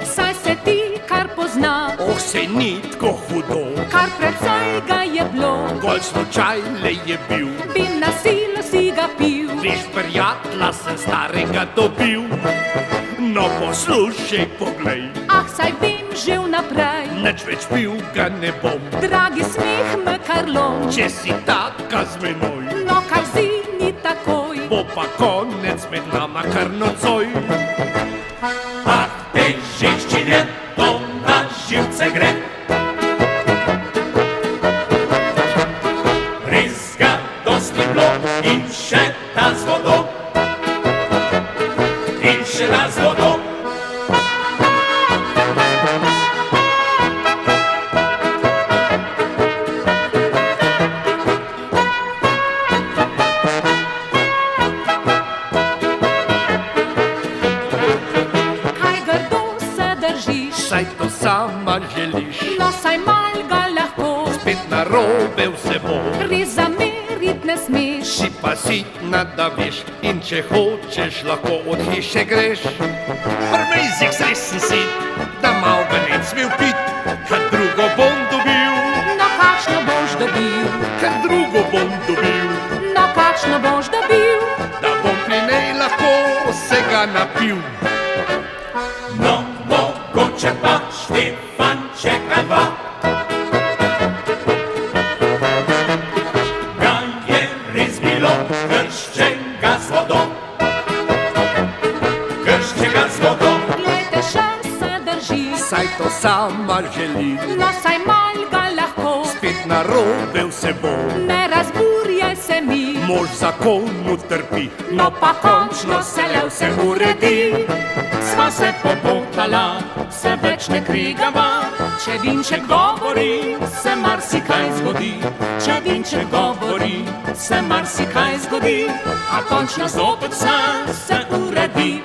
Saj se ti kar pozna, Oh, sej ni tako hudo, kar precej ga je bilo. gol slučaj le je bil. Bi na silo si ga pil. Veš, prijatelja sem starega dobil. No, poslušaj, poglej, Ah, saj vem že vnaprej, nič več pil ga ne bom. dragi smeh me kar lom. Če si taka z menoj, No, kar zini takoj, bo pa konec med nama kar nocoj. Ah, tej ženščine to na živce gre. Res ga dosti bilo in še ta z vodo. In še ta z vodo. kaj grdo se držiš. Saj to sama želiš, No, saj mal ga lahko, spet narobe vse bo. res zamerit ne smeš. Si pa sitna, da veš, in če hočeš, lahko od hiše greš. Prmejzik sresen si, da mal ga ne smel pit, kad drugo bom dobil, No, kakšno boš dobil, kad drugo bom dobil, no, kakšno boš dobil. da bom pri njej lahko se ga napil. No, mogoče pa Štefančeka dva, ga je res bilo krščenega z vodo, krščenega z vodo. Glejte, še se drži, Saj to sama želi, no, saj mal ga lahko, spet narobe vse bo. ne razburjaj se mi. Mož zakonu trpi, No, pa končno se le vse uredi. Sva se pobotala, se več ne krigava. Če Vinček govori, se marsikaj zgodi. Če Vinček govori, se marsikaj zgodi. A končno zopet vse se uredi.